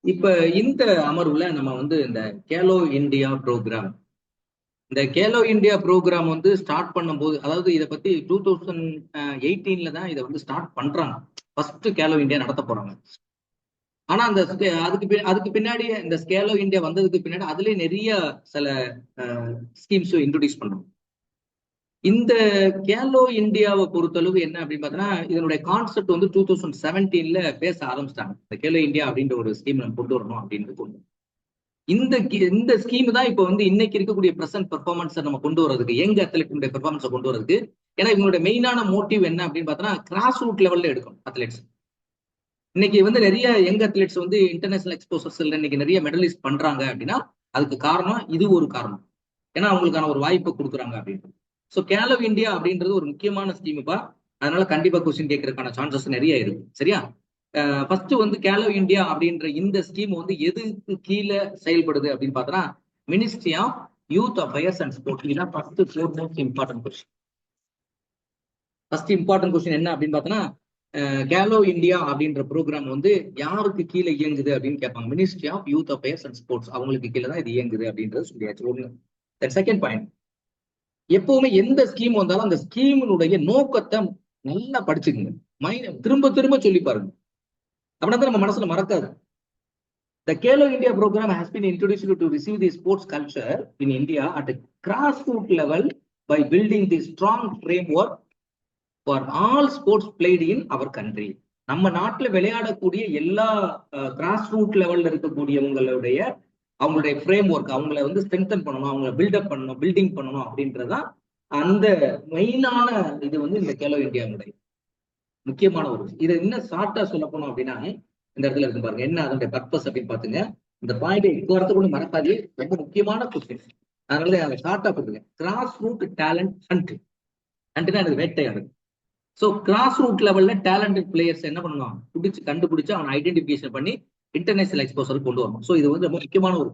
இப்ப இந்த அமர்வுல நம்ம வந்து இந்த கேலோ இந்தியா ப்ரோக்ராம் வந்து ஸ்டார்ட் பண்ணும்போது, அதாவது இதை பத்தி 2018ல தான் இதை வந்து ஸ்டார்ட் பண்றாங்க. ஃபர்ஸ்ட் கேலோ இந்தியா நடத்த போறாங்க. ஆனா அந்த அதுக்கு பின்னாடி இந்த ஸ்கேலோ இந்தியா வந்ததுக்கு பின்னாடி அதுலயே நிறைய சில ஸ்கீம்ஸ் இன்ட்ரோடியூஸ் பண்றோம். இந்த கேலோ இந்தியாவை பொறுத்தளவு என்ன அப்படின்னு பார்த்தோன்னா, இதனுடைய கான்செப்ட் வந்து 2017ல பேச ஆரம்பிச்சிட்டாங்க. இந்த கேலோ இந்தியா அப்படின்ற ஒரு ஸ்கீம் நம்ம கொண்டு வரணும் அப்படின்னு கொண்டு இந்த ஸ்கீம் தான் இப்போ வந்து இன்னைக்கு இருக்கக்கூடிய பிரசன்ட் பெர்ஃபார்மன்ஸை நம்ம கொண்டு வரதுக்கு, யங் அத்லெட்னுடைய பெர்ஃபார்மன்ஸை கொண்டு வரதுக்கு. ஏன்னா இவங்களுடைய மெயினான மோட்டிவ் என்ன அப்படின்னு பார்த்தோன்னா, கிராஸ் ரூட் லெவல்ல எடுக்கணும் அத்லெட்ஸ். இன்னைக்கு வந்து நிறைய யங் அத்லெட்ஸ் வந்து இன்டர்நேஷனல் எக்ஸ்போசர்ஸ்ல இன்னைக்கு நிறைய மெடலிஸ்ட் பண்றாங்க அப்படின்னா அதுக்கு காரணம் இது ஒரு காரணம். ஏன்னா அவங்களுக்கான ஒரு வாய்ப்பை கொடுக்குறாங்க அப்படின்னு. ஸோ கேலோ இந்தியா அப்படின்றது ஒரு முக்கியமான ஸ்கீமுப்பா. அதனால கண்டிப்பா கொஸ்டின் கேட்கறதுக்கான சான்சஸ் நிறைய இருக்கு. சரியா? ஃபர்ஸ்ட் வந்து கேலோ இந்தியா அப்படின்ற இந்த ஸ்கீம் வந்து எதுக்கு கீழே செயல்படுது அப்படின்னு பார்த்தோன்னா, ministry of youth affairs and sports. இதுதான் first most important question. First important question என்ன அப்படின்னு பார்த்தோன்னா, கேலோ இந்தியா அப்படின்ற ப்ரோக்ராம் வந்து யாருக்கு கீழே இயங்குது அப்படின்னு கேட்பாங்க. Ministry of youth affairs and sports அவங்களுக்கு கீழே தான் இது இயங்குது அப்படின்றது சொல்லியாச்சு. ஒன்று. செகண்ட் பாயிண்ட், எப்பவுமே எந்த ஸ்கீம் வந்தாலும் அந்த ஸ்கீமினுடைய நோக்கத்தை நல்லா படிச்சுக்குங்க. திரும்ப திரும்ப சொல்லி பாருங்க. அப்படின்னா தான் நம்ம மனசுல மறக்காது. The Kelo India program has been introduced to receive the sports culture in India at a grassroots level by building the strong framework for all sports played in our country. நம்ம நாட்டுல விளையாடக்கூடிய எல்லா கிராஸ் ரூட் லெவல்ல இருக்கக்கூடியவங்களுடைய அவங்களுடைய frame work, அவங்கள வந்து strengthen பண்ணணும், அவங்கள பில்டப் பண்ணணும், பில்டிங் பண்ணணும் அப்படின்றதான் அந்த மெயினான இது வந்து இந்த கேலோ இந்தியாவுடைய முக்கியமான ஒரு விஷயம். இதை இன்னும் ஷார்ட்டா சொல்ல போனோம் அப்படின்னா, இந்த இடத்துல இருக்கு பாருங்க, என்ன அதனுடைய பர்பஸ் அப்படின்னு பாத்துங்க. இந்த பாயிண்ட் இப்போ கூட மறக்காது, ரொம்ப முக்கியமான கொஸ்டின். அதனால அதை ஷார்ட்டா கொடுங்க. Grass root talent hunt. ஹண்ட்னா எனக்கு வேட்டையாடு. ஸோ கிராஸ் ரூட் லெவல்ல டேலண்டட் பிளேயர்ஸ் என்ன பண்ணுவாங்க, கண்டுபிடிச்சு அவனை ஐடென்டிபிகேஷன் பண்ணி இன்டர்நேஷனல் எக்ஸ்போசர் கொண்டு வரணும். ஸோ இது வந்து ரொம்ப முக்கியமான ஒரு.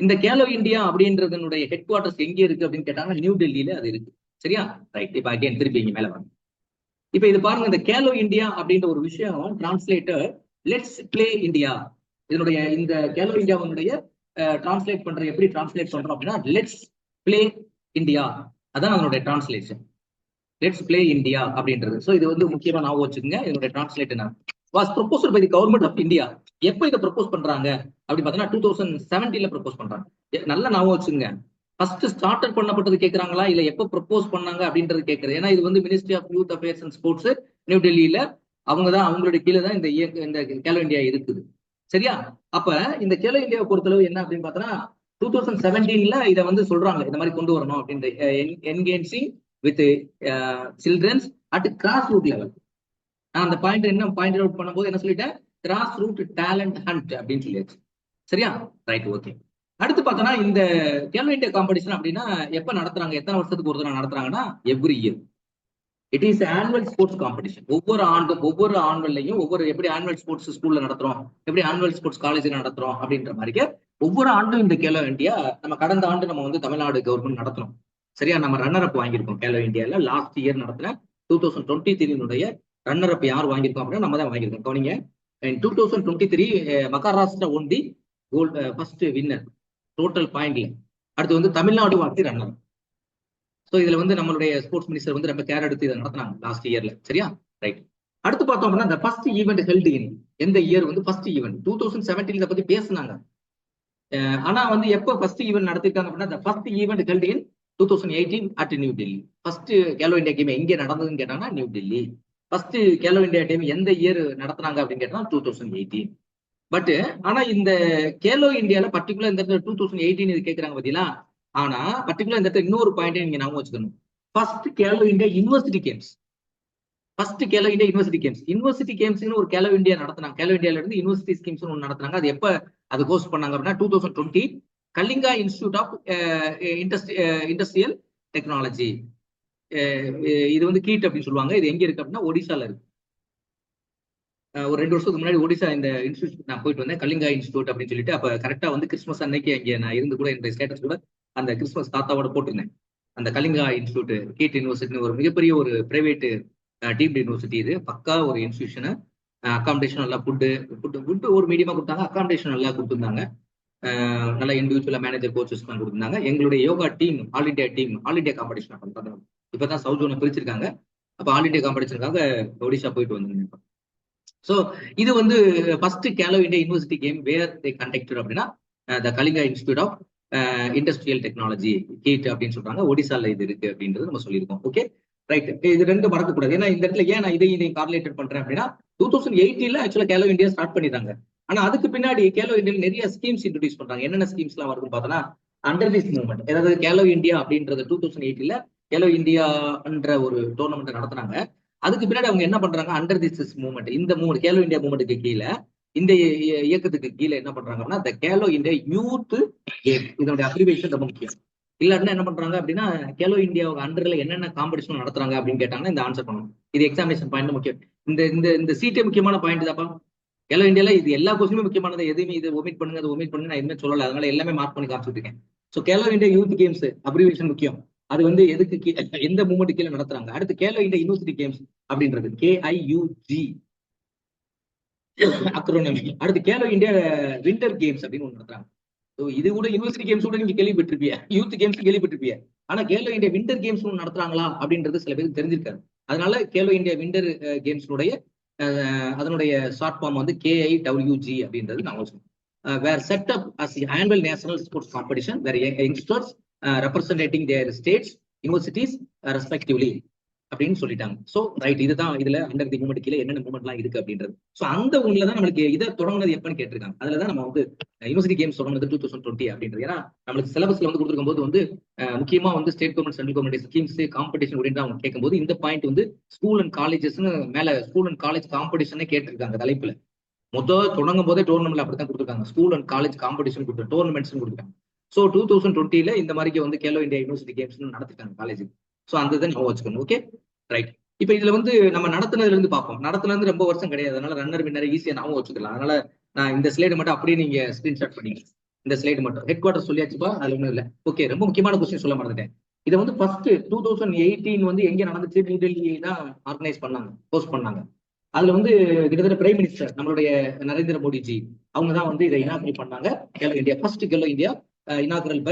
இந்த கேலோ இந்தியா அப்படின்றதனுடைய ஹெட் குவார்டர்ஸ் எங்கே இருக்கு அப்படின்னு கேட்டாங்கன்னா, நியூ டெல்லியில அது இருக்கு. சரியா? ரைட். இப்ப அகைன் திருப்பி இங்க மேல வாங்க. இப்ப இது பாருங்க, இந்த கேலோ இந்தியா அப்படின்ற ஒரு விஷயம் டிரான்ஸ்லேட்டர் லெட்ஸ் பிளே இந்தியா. இதனுடைய இந்த கேலோ இந்தியாவுடைய டிரான்ஸ்லேட் பண்ற எப்படி டிரான்ஸ்லேட் பண்றோம் அப்படின்னா, லெட்ஸ் பிளே இந்தியா. அதான் அதனுடைய டிரான்ஸ்லேஷன். லெட்ஸ் பிளே இந்தியா அப்படின்றது. ஸோ இது வந்து முக்கியமா ஞாபகம் வச்சுக்கோங்க. இதனுடைய டிரான்ஸ்லேட் என்ன was proposed by the government of India. எப்போ இதை ப்ரொபோஸ் பண்றாங்க அப்படின்னு பார்த்தீங்கன்னா 2017ல ப்ரொபோஸ் பண்றாங்க. நல்லா ஞாபகம் வச்சுங்க. ஃபர்ஸ்ட் ஸ்டார்டட் பண்ணப்பட்டது கேட்கறாங்களா இல்ல எப்போ ப்ரொபோஸ் பண்ணாங்க அப்படின்றது கேட்கறது. ஏன்னா இது வந்து ministry of youth affairs and sports New டெல்லியில அவங்களுடைய கீழே தான் இந்த கேலோ இந்தியா இருக்குது. சரியா? அப்ப இந்த கேலோ இந்தியாவை பொறுத்தளவு என்ன அப்படின்னு பார்த்தோன்னா, 2017ல இதை வந்து சொல்றாங்க இந்த மாதிரி கொண்டு வரணும் அப்படின்ற engaging with childrens at grass root level. நான் அந்த பாயிண்ட் அவுட் பண்ணும்போது என்ன சொல்லிட்டேன், கிராஸ் ரூட் டேலண்ட் ஹண்ட் அப்படின்னு சொல்லியாச்சு. சரியா? ரைட். ஓகே. அடுத்து பார்த்தோன்னா, இந்த கேலோ இந்தியா காம்படிஷன் அப்படின்னா எப்ப நடத்துறாங்க, எத்தனை வருஷத்துக்கு ஒரு தடவை நடத்துறாங்கன்னா, every year. It is annual sports competition. ஒவ்வொரு ஆண்டுலையும் எப்படி ஆனுவல் ஸ்போர்ட்ஸ் ஸ்கூல்ல நடத்துறோம், எப்படி ஆனுவல் ஸ்போர்ட்ஸ் காலேஜ்ல நடத்துறோம் அப்படின்ற மாதிரி ஒவ்வொரு ஆண்டும் இந்த கேலோ இந்தியா, நம்ம கடந்த ஆண்டு நம்ம வந்து தமிழ்நாடு கவர்மெண்ட் நடத்தணும். சரியா? நம்ம ரன்னர் அப் வாங்கியிருக்கோம் கேலோ இந்தியால. லாஸ்ட் இயர் நடத்தின 2023 ரன்னர் அப் யார் வாங்கியிருக்கோம் அப்படின்னா நம்ம தான் வாங்கியிருக்கோம். கவனிங்க, in 2023 Maharashtra won the gold first winner total பாயிண்ட்ல. அடுத்து வந்து தமிழ்நாடு வாங்கி ரன்னர். ஸோ இதுல வந்து நம்மளுடைய ஸ்போர்ட்ஸ் மினிஸ்டர் வந்து ரொம்ப கேர் எடுத்து இதை நடத்தினாங்க லாஸ்ட் இயர்ல. சரியா? ரைட். அடுத்து பார்த்தோம் அப்படின்னா, இந்த ஃபர்ஸ்ட் ஈவெண்ட் ஹெல்ட் இன் எந்த இயர் வந்து ஃபர்ஸ்ட் ஈவெண்ட் 2017 இதை பத்தி பேசினாங்க. ஆனா வந்து எப்போ ஃபர்ஸ்ட் ஈவெண்ட் நடத்திருக்காங்க அப்படின்னா, first event held in 2018 at new Delhi. First Khelo India game எங்கே நடந்ததுன்னு கேட்டாங்கன்னா new Delhi. First Khelo India team எந்த இயர் நடத்துனாங்க அப்படின்னு கேட்டா 2018. பட் ஆனா இந்த கேலோ இந்தியால பர்டிகுலர் இந்த 2018 இது கேட்கறாங்க பாத்தீங்களா. ஆனா பர்டிகுலர் இந்த இடத்துல இன்னொரு பாயிண்ட் நீங்க ஞாபகம் வச்சுக்கணும். First Khelo India university games. First Khelo India university கேம்ஸ்னு ஒரு கேலோ இந்தியா நடத்தினாங்க. கேலோ இந்தியால இருந்து யூனிவர்சிட்டி ஸ்கீம்ஸ் ஒன்று நடத்தினாங்க. அது எப்ப அது ஹோஸ்ட் பண்ணாங்க அப்படின்னா 2020 Kalinga Institute of industrial Technology. இது வந்து கீட் அப்படின்னு சொல்லுவாங்க. இது எங்க இருக்கு அப்படின்னா ஒடிசால இருக்கு. ஒரு 2 வருஷத்துக்கு முன்னாடி ஒடிசா இந்த இன்ஸ்டியூட் நான் போயிட்டு வந்தேன், கலிங்கா இன்ஸ்டியூட் அப்படின்னு சொல்லிட்டு. அப்ப கரெக்டா வந்து கிறிஸ்மஸ் அன்னைக்கு அங்கே நான் இருந்து கூட என்னுடைய ஸ்டேட்டஸ் கூட அந்த கிறிஸ்மஸ் தாத்தாவோட போட்டிருந்தேன். அந்த கலிங்கா இன்ஸ்டியூட் கீட் யூனிவர்சிட்டி ஒரு மிகப்பெரிய ஒரு பிரைவேட் டீம்டு யூனிவர்சிட்டி. இது பக்கா ஒரு இன்ஸ்டியூஷனு. அகாமடேஷன் நல்லா ஃபுட்டு ஒரு மீடியமா கொடுத்தாங்க, அகாமடேஷன் நல்லா கொடுத்துருந்தாங்க. நல்லா இண்டிவிஜுவலா மேனேஜர் கோச்சஸ் தான் கொடுத்துருந்தாங்க. எங்களுடைய yoga team all India competition பண்றாங்க. இப்பதான் சவுத் ஜோனை பிரிச்சிருக்காங்க. அப்ப ஆல் இண்டியா காம்படிஷனுக்காக ஒடிஷா போயிட்டு வந்தாங்க. ஸோ இது வந்து first Khelo India university game where they conducted அப்படின்னா the Kalinga institute of industrial technology KIIT அப்படின்னு சொல்றாங்க. ஒடிசால இது இருக்கு அப்படின்றது நம்ம சொல்லியிருக்கோம். ஓகே ரைட், இது ரெண்டு மறக்கக்கூடாது. ஏன்னா இந்த இடத்துல ஏன் நான் இதையும் கார்லேட்டட் பண்றேன் அப்படின்னா 2018 ஆக்சுவலா கேலோ இந்தியா ஸ்டார்ட் பண்ணிடுறாங்க. ஆனா அதுக்கு பின்னாடி கேலோ இந்தியாவில் நிறைய ஸ்கீம்ஸ் இன்ட்ரோடியூஸ் பண்றாங்க. என்னென்ன ஸ்கீம்ஸ் எல்லாம் வருதுன்னு பார்த்தோன்னா அண்டர் திஸ் மூவ்மெண்ட், ஏதாவது கேலோ இந்தியா அப்படின்றது 2018 கேலோ இந்தியான்ற ஒரு டோர்னமெண்ட் நடத்துனாங்க. அதுக்கு பின்னாடி அவங்க என்ன பண்றாங்க, அண்டர் திஸ் மூவ்மெண்ட், இந்த மூவ்மெண்ட் கேலோ இந்தியா மூவ்மெண்ட்டுக்கு கீழே, இந்த இயக்கத்துக்கு கீழே என்ன பண்றாங்கன்னா இந்த கேலோ இந்தியா யூத் கேம், இதனுடைய அப்ரிவேஷன் ரொம்ப முக்கியம். இல்லாட்டினா என்ன பண்றாங்க அப்படின்னா கேலோ இந்தியா அண்டர்ல என்னென்ன காம்படிஷன் நடத்துறாங்க அப்படின்னு கேட்டாங்கன்னா இந்த ஆன்சர் பண்ணணும். இது எக்ஸாமினேஷன் பாயிண்ட் முக்கியம். இந்த இந்த இந்த சீட்டே முக்கியமான பாயிண்ட் தாப்பா. கேலோ இந்தியால இது எல்லா கொஸ்டினுமே முக்கியமானது. எதுவுமே இது ஒமிட் பண்ணுங்க, அது ஒமிட் பண்ணுங்க நான் எதுவுமே சொல்லலை. அதனால எல்லாமே மார்க் பண்ணி காமிச்சிட்டு இருக்கேன். So Khelo India youth games abbreviation முக்கியம். அது வந்து எதுக்கு எந்த மூமெண்ட் கீழே நடத்துறாங்க. அடுத்து கேலோ இந்தியா யூனிவர்சிட்டி கேம்ஸ் அப்படின்றது KIUG அக்ரோனமி. அடுத்து கேலோ இந்தியா விண்டர் கேம்ஸ் அப்படின்னு ஒன்று நடத்துறாங்க. இது கூட யூனிவர்சிட்டி கேம்ஸ் கூட நீங்க கேள்விப்பட்டிருப்பீங்க, யூத் கேம்ஸ் கேள்விப்பட்டிருப்பீங்க. ஆனா கேலோ இந்தியா விண்டர் கேம்ஸ் நடத்துறாங்களா அப்படின்றது சில பேருக்கு தெரிஞ்சிருக்காரு. அதனால கேலோ இந்தியா விண்டர் கேம்ஸ்னுடைய அதனுடைய ஷார்ட் ஃபார்ம் வந்து KIWG அப்படின்றது நான் சொல்லுவேன். Where set up as annual national sports competition where youngsters representating their states universities respectively அப்படின்னு சொல்லிட்டாங்க. ஸோ ரைட், இதுதான் இதுல அண்டர் தி மூமெண்ட் கீழே என்னென்ன மூமெண்ட்லாம் இருக்கு அப்படின்றது. ஸோ அந்த ஒண்ணுல தான் நம்மளுக்கு இதை தொடங்குனது எப்பன்னு கேட்டிருக்காங்க. அதுலதான் நம்ம வந்து யூனிவர்சிட்டி கேம்ஸ் தொடங்குனது 2020 அப்படின்றது. ஏன்னா நம்மளுக்கு சிலபஸ்ல வந்து கொடுத்துருக்கும் போது வந்து முக்கியமா வந்து state government central government schemes competition அப்படின்னு அவங்க கேட்கும்போது இந்த பாயிண்ட் வந்து ஸ்கூல் அண்ட் காலேஜஸ்ன்னு மேல ஸ்கூல் அண்ட் காலேஜ் காம்படிஷனே கேட்டிருக்காங்க தலைப்புல. தொடங்கும் போதே டோர்னமெண்ட்ல அப்படித்தான் கொடுத்துருக்காங்க. ஸ்கூல் அண்ட் காலேஜ் காம்படிஷன் கொடுத்து டோர்னமெண்ட்ஸ் கொடுத்துருக்காங்க. ஸோ 2020 இந்த மாதிரி வந்து கேலோ இந்தியா யூனிவர்சிட்டி கேம்ஸ் நடத்திட்டாங்க காலேஜுக்கு. ஸோ அந்த இதை நம்ம வச்சுக்கணும். Okay right. இப்ப இதுல வந்து நம்ம நடத்துனதுல இருந்து பார்ப்போம். நடத்துனது இருந்து ரொம்ப வருஷம் கிடையாது, அதனால ரன்னர் வின்னர் ஈஸியா நாம வச்சுக்கலாம். அதனால நான் இந்த ஸ்லைடு மட்டும் அப்படியே நீங்க ஸ்கிரீன்ஷாட் பண்ணிங்க. இந்த ஸ்லைடு மட்டும் ஹெட் குவார்டர் சொல்லியாச்சுப்பா, அது ஒன்றும் இல்லை. ஓகே, ரொம்ப முக்கியமான கொஸ்டின் சொல்ல மறந்துட்டேன். இதை வந்து ஃபர்ஸ்ட் 2018 வந்து எங்க நடந்துச்சு, நியூ டெல்லி தான் ஆர்கனைஸ் பண்ணாங்க, போஸ்ட் பண்ணாங்க. அதுல வந்து கிட்டத்தட்ட பிரைம் மினிஸ்டர் நம்மளுடைய நரேந்திர மோடிஜி அவங்க தான் வந்து இதை இனாகிரேட் பண்ணாங்க. Khelo India first Khelo India inaugurate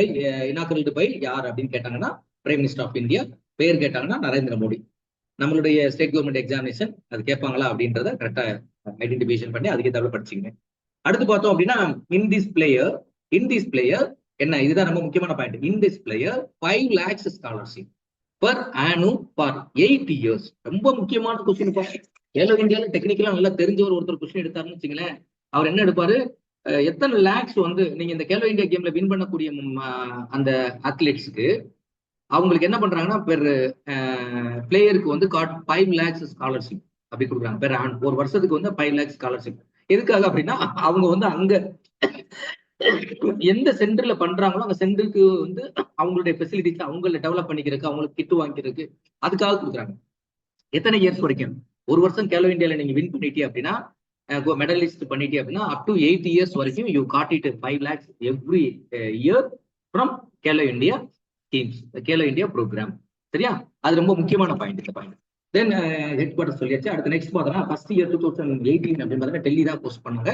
by யார் அப்படின்னு கேட்டாங்கன்னா பிரைம் மினிஸ்டர் ஆஃப் இந்தியா. பேர் கேட்டாங்கன்னா நரேந்திர மோடி. நம்மளுடைய ஸ்டேட் கவர்மெண்ட் எக்ஸாமினேஷன் அது கேட்பாங்களா அப்படின்றத கரெக்டா ஐடென்டிஃபிகேஷன் பண்ணி அதுக்கு தவிர படிச்சுங்க. அடுத்து பார்த்தோம் அப்படின்னா இன் திஸ் பிளேயர் என்ன, இதுதான் ரொம்ப முக்கியமான point. In this player 5 lakhs scholarship per annum for 8 years. ரொம்ப முக்கியமான கொஸ்டின். கேலோ இந்தியாவில் டெக்னிக்கலா நல்லா தெரிஞ்சவர் ஒருத்தர் கொஸ்டின் எடுத்தாருன்னு வச்சுங்களேன், அவர் என்ன எடுப்பாரு, எத்தனை லேக்ஸ் வந்து நீங்க இந்த கேலோ இந்தியா கேம்ல வின் பண்ணக்கூடிய அந்த அத்லெட்ஸுக்கு அவங்களுக்கு என்ன பண்றாங்கன்னா பெர் பிளேயருக்கு வந்து 5 lakhs ஸ்காலர்ஷிப் அப்படி கொடுக்குறாங்க. பெர் ஆன் ஒரு வருஷத்துக்கு வந்து 5 lakhs ஸ்காலர்ஷிப். எதுக்காக அப்படின்னா அவங்க வந்து அங்க எந்த சென்டர்ல பண்றாங்களோ அந்த சென்டருக்கு வந்து அவங்களுடைய ஃபெசிலிட்டிஸ் அவங்கள டெவலப் பண்ணிக்கிறதுக்கு, அவங்களுக்கு கிட்டு வாங்கிக்கிறதுக்கு அதுக்காக கொடுக்குறாங்க. எத்தனை இயர்ஸ் வரைக்கும், ஒரு வருஷம் கேலோ இந்தியால நீங்க வின் பண்ணிட்டே அப்படின்னா மெடலிஸ்ட் பண்ணிட்டே அப்படின்னா அப் டு 8 years வரைக்கும் you got it 5 lakhs every year from Khelo India schemes, Khelo India programme. சரியா, அது ரொம்ப முக்கியமான பாயிண்ட் இந்த பாயிண்ட். தென் ஹெட் குவார்டர் சொல்லியாச்சு. அடுத்து நெக்ஸ்ட் பார்த்தோம்னா ஃபர்ஸ்ட் இயர் 2018 அப்படின்னு பார்த்தா டெல்லி தான் போஸ்ட் பண்ணாங்க.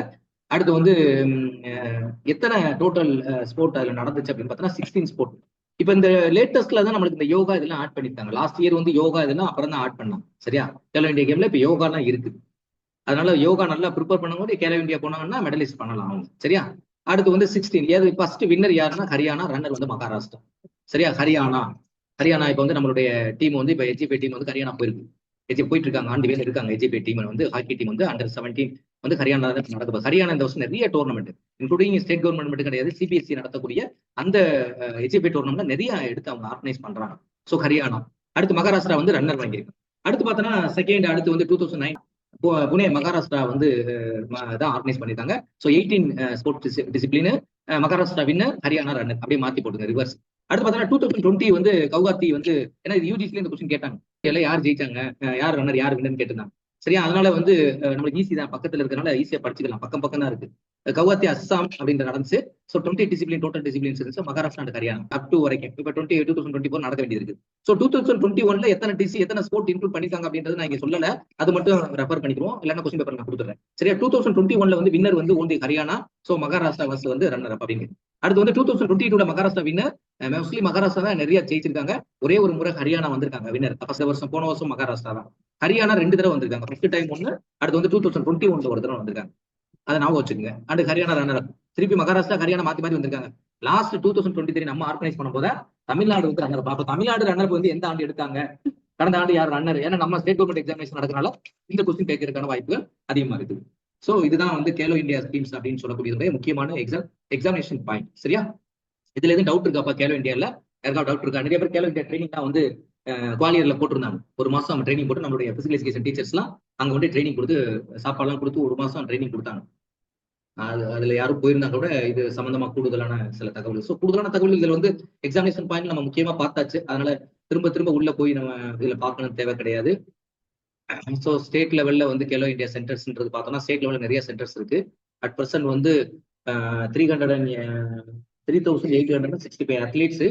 அடுத்து வந்து எத்தனை டோட்டல் ஸ்போர்ட் அதுல நடந்துச்சு அப்படின்னு பார்த்தோம்னா 16 ஸ்போர்ட். இப்ப இந்த லேட்டஸ்ட்ல தான் நம்மளுக்கு இந்த யோகா இதெல்லாம் ஆட் பண்ணிருக்காங்க. லாஸ்ட் இயர் வந்து யோகா இதெல்லாம் அப்புறம் தான் ஆட் பண்ணாங்க. சரியா, கேலோ இந்தியா கேம்ல இப்ப யோகாலாம் இருக்கு. அதனால யோகா நல்லா ப்ரிப்பேர் பண்ணும்போது கேலோ இந்தியா போனாங்கன்னா மெடலிஸ்ட் பண்ணலாம் அவங்க. சரியா, அடுத்து வந்து 16 ஏது ஃபர்ஸ்ட் வின்னர் யாருன்னா ஹரியானா, ரன்னர் வந்து மகாராஷ்டிரா. சரியா, ஹரியானா இப்ப வந்து நம்மளுடைய டீம் வந்து இப்ப HFA டீம் வந்து ஹரியானா போயிட்டு இருக்காங்க. ஆண்டு வேலை இருக்காங்க. HFA டீம் வந்து ஹாக்கி டீம் வந்து அண்டர் 17 வந்து ஹரியானா நடக்குது. ஹரியானா இந்த வருஷம் நிறைய டோர்னமெண்ட் இன்க்ளூடிங் ஸ்டேட் கவர்மெண்ட் மட்டும் கிடையாது, CBSE நடத்தக்கூடிய அந்த HFA டோர்னமெண்ட் நிறைய எடுத்து அவங்க ஆர்கனைஸ் பண்றாங்க. ஸோ ஹரியானா. அடுத்து மகாராஷ்டிரா வந்து ரன்னர் வாங்கியிருக்காங்க. அடுத்து பார்த்தோன்னா செகண்ட் அடுத்து வந்து 2009 புனே மகாராஷ்டிரா வந்து தான் ஆர்கனைஸ் பண்ணிருக்காங்க. So 18 sports discipline, Maharashtra winner, Haryana runner அப்படியே மாத்தி போட்டுங்க ரிவர்ஸ். அடுத்து பார்த்தோன்னா 2020 வந்து கவுஹாத்தி வந்து, ஏன்னா இது UGC இந்த கொஸ்டின் கேட்டாங்க, எல்லாம் யார் ஜெயிச்சாங்க, யார் ரன்னர் யார் வின்னர் கேட்டிருந்தாங்க. சரியா, அதனால வந்து நம்மளுக்கு ஈஸி தான், பக்கத்துல இருக்கிறனால ஈஸியா படிச்சுக்கலாம், பக்கம் தான் இருக்கு. கவுஹாத்தி அஸ்ஸாம் அப்படின்ற நடந்துச்சு. ஸோ 20 டிசிப்ளின் டோட்டல் டிசிப்ளின்ஸ் இருந்துச்சு Maharashtra and Haryana up to வரைக்கும். இப்போ 2024 நடக்க வேண்டியது இருக்கு. ஸோ 2021 எத்தனை ஸ்போர்ட் இன்க்ளூட் பண்ணிருக்காங்க அப்படின்றது நான் இங்க சொல்லல. அது மட்டும் ரெஃபர் பண்ணிக்கிறோம், இல்லைன்னா கொஸ்டின் பேப்பர் நான் கொடுத்துறேன். சரியா? 2021 வந்து வின்னர் வந்து ஓன்லி ஹரியானா. ஸோ மகாராஷ்டிரா வந்து ரன்னர் அப் அப்படின்னு. அடுத்து வந்து 2022 மகாராஷ்டிரா வின்னர். மோஸ்ட்லி மகாராஷ்டிரா தான் நிறைய ஜெயிச்சிருக்காங்க. ஒரே ஒரு முறை ஹரியானா வந்திருக்காங்க வின்னர். போன வருஷம் மகாராஷ்டிரா தான். ஹரியானா 2 தடவை வந்திருக்காங்க. ஃபர்ஸ்ட் டைம் ஒன்று, அடுத்து வந்து 2021 ஒரு தடவை வந்திருக்காங்க. அதை ஞாபகம் வச்சுக்கோங்க. And Haryana runner up. திருப்பி மகாராஷ்டிரா ஹரியானா மாத்தி மாத்தி வந்திருக்காங்க. லாஸ்ட் 2023 நம்ம ஆர்கனைஸ் பண்ணும்போது தமிழ்நாடு வந்து ரன்னர். அப்ப தமிழ்நாடு ரன்னர் வந்து எந்த ஆண்டு எடுத்தாங்க, கடந்த ஆண்டு யார் ரன்னர்? ஏன்னா நம்ம ஸ்டேட் கவர்மெண்ட் எக்ஸாமினேஷன் நடக்கிறனால இந்த கொஸ்டின் கேட்கறதுக்கான வாய்ப்புகள் அதிகமா இருக்கு. சோ இதுதான் வந்து கேலோ இந்தியா ஸ்கீம்ஸ் அப்படின்னு சொல்லக்கூடிய முக்கியமான எக்ஸாமினேஷன் பாயிண்ட். சரியா? இதுல எதுவும் டவுட் இருக்காப்பா கேலோ இந்தியால? யாருக்காவது டவுட் இருக்கா? நிறைய பேர் கேலோ இந்தியா ட்ரைனிங் தான் வந்து குவாலியர்ல போட்டிருந்தாங்க. ஒரு மாசம் அவங்க ட்ரைனிங் போட்டு நம்மளுடைய பிசிக்கல் எஜுகேஷன் டீச்சர்ஸ் எல்லாம் அங்க வந்து ட்ரைனிங் கொடுத்து சாப்பாடுலாம் கொடுத்து ஒரு மாசம் ட்ரைனிங் கொடுத்தாங்க. அதுல யாரும் போயிருந்தாங்க கூட இது சம்பந்தமா கூடுதலான சில தகவல். ஸோ கூடுதலான தகவல் இதுல வந்து எக்ஸாமினேஷன் பாயிண்ட் நம்ம முக்கியமா பார்த்தாச்சு. அதனால திரும்ப திரும்ப உள்ள போய் நம்ம இதுல பார்க்கணும் தேவை கிடையாது. ஸோ ஸ்டேட் லெவல்ல வந்து கேலோ இந்தியா சென்டர்ஸ்ன்றது பார்த்தோம்னா ஸ்டேட் லெவல்ல நிறைய சென்டர்ஸ் இருக்கு. அட் பிரசன்ட் வந்து 3,865 அத்லீட்ஸ்.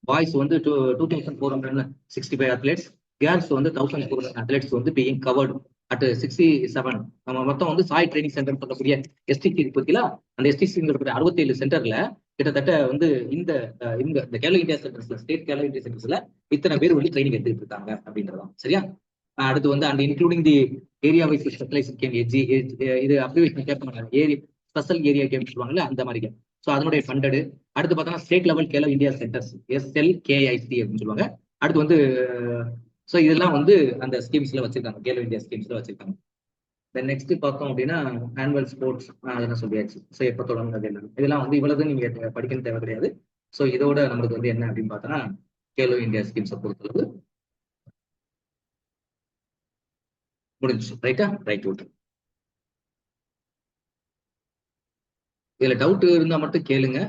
பாய்ஸ் வந்து 2,465 அத்லீட்ஸ். கேர்ள்ஸ் வந்து 1,400 அத்லீட்ஸ் வந்து பீயிங் கவர்டு அட் 67. நம்ம மொத்தம் வந்து சாய் ட்ரைனிங் சென்டர் சொல்லக்கூடிய எஸ்டிசி பத்தில அந்த எஸ்டிசிங்கிற 67 சென்டர்ல கிட்டத்தட்ட வந்து இந்த கேலோ இந்தியா சென்டர்ஸ்ல, ஸ்டேட் கேலோ இந்தியா சென்டர்ஸ்ல இத்தனை பேர் வந்து ட்ரைனிங் எடுத்துட்டு இருக்காங்க அப்படின்றதான். சரியா? அடுத்து வந்து and including the area wise specialised game, இது அப்ரிவேஷன் கேட்பாங்க, ஏரியா ஸ்பெஷல் ஏரியா கேம் சொல்லுவாங்கல்ல, அந்த மாதிரி கேம். ஸோ அதனுடைய ஃபண்டடு. அடுத்து பார்த்தோம்னா state level Khelo India centres, SLKIC அப்படின்னு சொல்லுவாங்க. அடுத்து வந்து ஸோ இதெல்லாம் வந்து அந்த ஸ்கீம்ஸ்ல வச்சிருக்காங்க, கேலோ இந்தியா ஸ்கீம்ஸ்ல வச்சிருக்காங்க. தென் நெக்ஸ்ட் பார்த்தோம் அப்படின்னா ஆனுவல் ஸ்போர்ட்ஸ் அதெல்லாம் சொல்லியாச்சு. ஸோ எப்போ தொடங்குறது என்ன, இதெல்லாம் வந்து இவ்வளவு நீங்க படிக்கணும் தேவை கிடையாது. ஸோ இதோட நம்மளுக்கு வந்து என்ன அப்படின்னு பார்த்தோம்னா கேலோ இந்தியா ஸ்கீம்ஸை பொறுத்தளவு முடிஞ்சு. ரைட்டா? ரைட். ஓகே. இதுல டவுட் இருந்தா மட்டும் கேளுங்க.